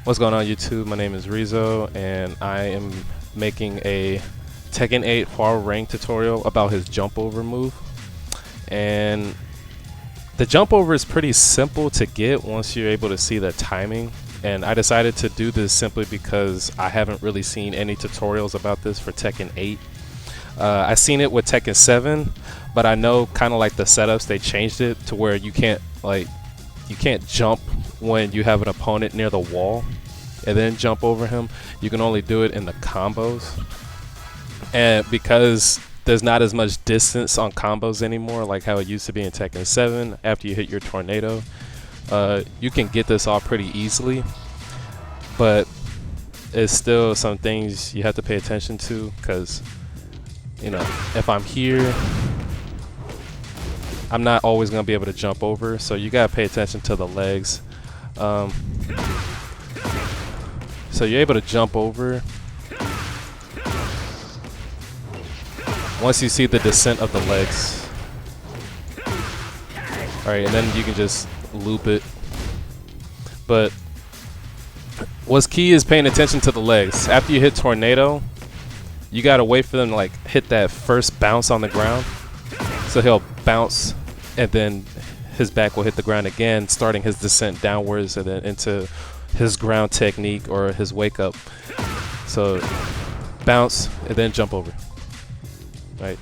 What's going on YouTube? My name is Rizzo and I am making a Tekken 8 Hwoarang tutorial about his jump over move. And the jump over is pretty simple to get once you're able to see the timing. And I decided to do this simply because I haven't really seen any tutorials about this for Tekken 8. I've seen it with Tekken 7, but I know kind of like the setups, they changed it to where you can't jump when you have an opponent near the wall and then jump over him. You can only do it in the combos. And because there's not as much distance on combos anymore like how it used to be in Tekken 7 after you hit your tornado, you can get this off pretty easily, but it's still some things you have to pay attention to, because you know, if I'm here, I'm not always going to be able to jump over, so you got to pay attention to the legs. So you're able to jump over once you see the descent of the legs. Alright, and then you can just loop it. But what's key is paying attention to the legs. After you hit tornado, you gotta wait for them to like hit that first bounce on the ground. So he'll bounce and then his back will hit the ground again, starting his descent downwards and then into his ground technique or his wake up. So bounce and then jump over. Right.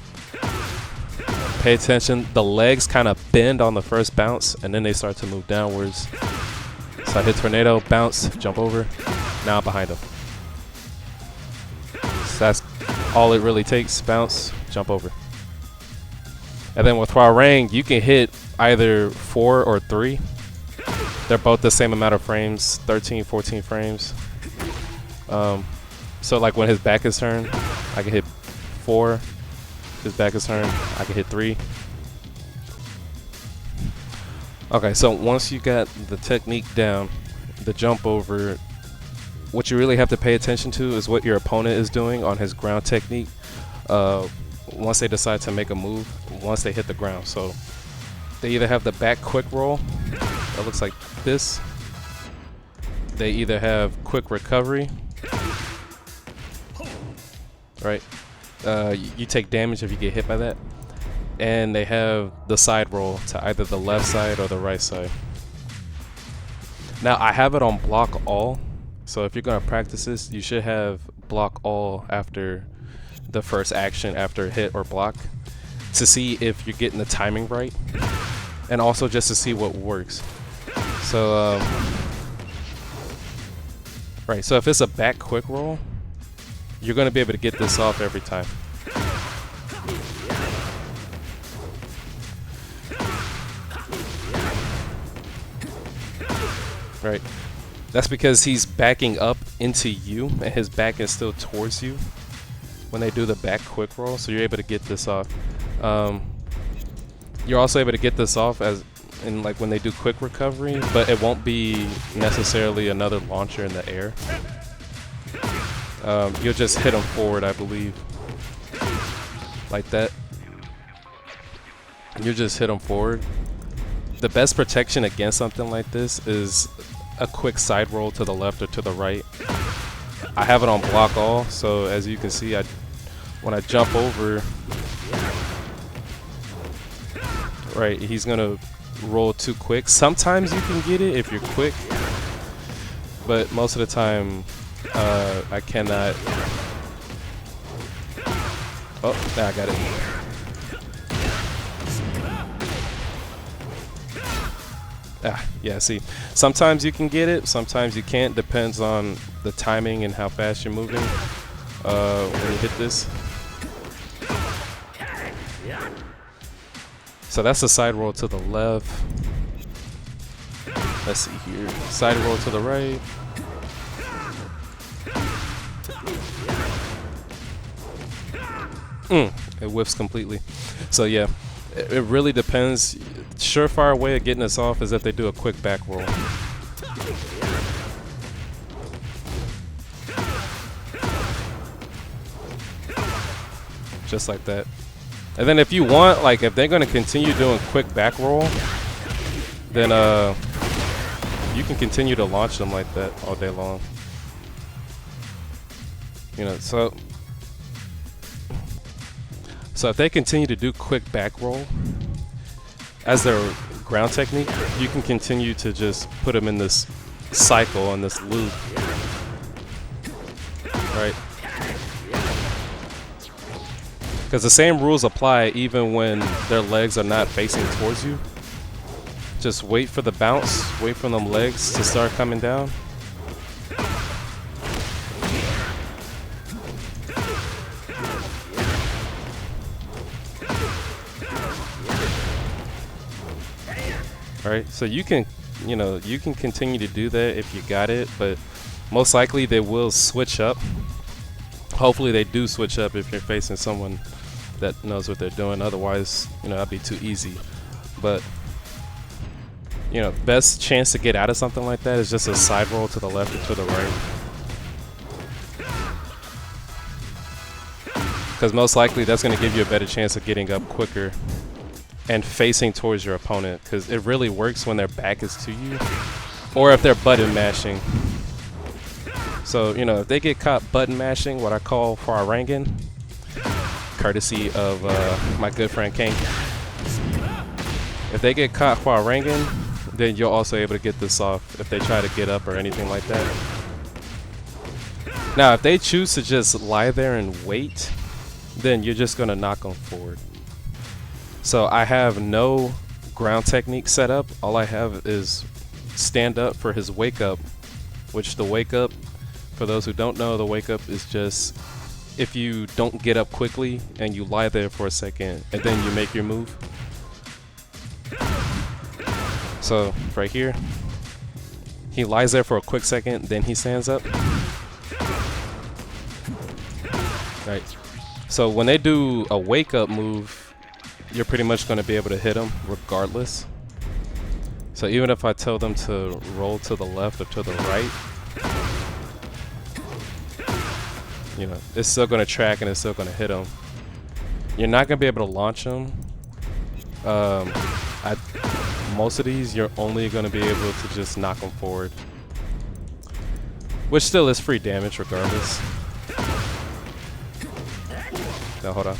Pay attention. The legs kind of bend on the first bounce and then they start to move downwards. So I hit tornado, bounce, jump over. Now I'm behind him. So that's all it really takes. Bounce, jump over. And then with Hwoarang, you can hit either 4 or 3. They're both the same amount of frames, 13, 14 frames. So like when his back is turned, I can hit 4. His back is turned, I can hit 3. Okay, so once you got the technique down, the jump over, what you really have to pay attention to is what your opponent is doing on his ground technique. Once they decide to make a move, once they hit the ground. So they either have the back quick roll that looks like this. They either have quick recovery, right? You take damage if you get hit by that. And they have the side roll to either the left side or the right side. Now I have it on block all, so if you're gonna practice this, you should have block all after the first action after hit or block, to see if you're getting the timing right, and also just to see what works. So right, so if it's a back quick roll, you're gonna be able to get this off every time. Right, that's because he's backing up into you and his back is still towards you when they do the back quick roll, so you're able to get this off. You're also able to get this off as in like when they do quick recovery, but it won't be necessarily another launcher in the air. You'll just hit them forward, I believe, like that. You just hit them forward. The best protection against something like this is a quick side roll to the left or to the right. I have it on block all, so as you can see, when I jump over, right, he's gonna roll too quick. Sometimes you can get it if you're quick, but most of the time I cannot. Oh, now I got it. Yeah, see, sometimes you can get it, sometimes you can't, depends on the timing and how fast you're moving when you hit this. So that's a side roll to the left. Let's see here, side roll to the right. It whiffs completely. So yeah, it really depends. Surefire way of getting this off is if they do a quick back roll. Just like that. And then if you want, like if they're going to continue doing quick back roll, then you can continue to launch them like that all day long. You know, so if they continue to do quick back roll as their ground technique, you can continue to just put them in this cycle, in this loop, right? Because the same rules apply even when their legs are not facing towards you. Just wait for the bounce, wait for them legs to start coming down. Right, so you can, you know, you can continue to do that if you got it, but most likely they will switch up. Hopefully they do switch up if you're facing someone that knows what they're doing. Otherwise, you know, that'd be too easy. But, you know, best chance to get out of something like that is just a side roll to the left or to the right. Because most likely that's going to give you a better chance of getting up quicker and facing towards your opponent, because it really works when their back is to you or if they're button mashing. So, you know, if they get caught button mashing, what I call Hwoarang, courtesy of my good friend King. If they get caught Hwoarang, then you're also able to get this off if they try to get up or anything like that. Now, if they choose to just lie there and wait, then you're just going to knock them forward. So I have no ground technique set up. All I have is stand up for his wake up, which the wake up, for those who don't know, the wake up is just if you don't get up quickly and you lie there for a second and then you make your move. So right here, he lies there for a quick second, then he stands up. Right. So when they do a wake up move, you're pretty much going to be able to hit them regardless. So even if I tell them to roll to the left or to the right, you know, it's still going to track and it's still going to hit them. You're not going to be able to launch them. Most of these, you're only going to be able to just knock them forward, which still is free damage regardless. Now hold on.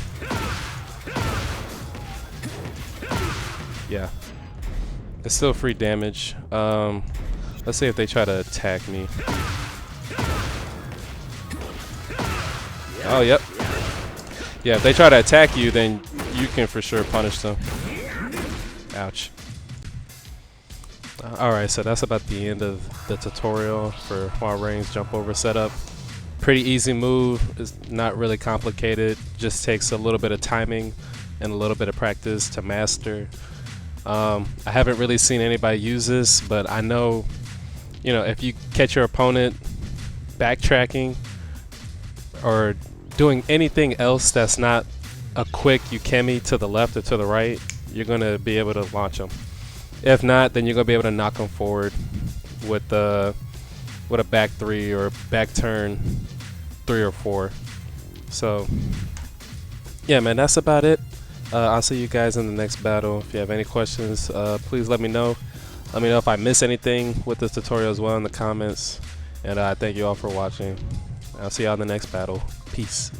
Yeah, it's still free damage. Let's see if they try to attack me. Oh, yep. Yeah, if they try to attack you, then you can for sure punish them. Ouch. Alright, so that's about the end of the tutorial for Hwoarang's jump over setup. Pretty easy move. It's not really complicated. Just takes a little bit of timing and a little bit of practice to master. I haven't really seen anybody use this, but I know, you know, if you catch your opponent backtracking or doing anything else that's not a quick ukemi to the left or to the right, you're going to be able to launch them. If not, then you're going to be able to knock them forward with a back 3 or back turn 3 or 4. So, yeah, man, that's about it. I'll see you guys in the next battle. If you have any questions, please let me know. Let me know if I miss anything with this tutorial as well in the comments. And thank you all for watching. I'll see y'all in the next battle. Peace.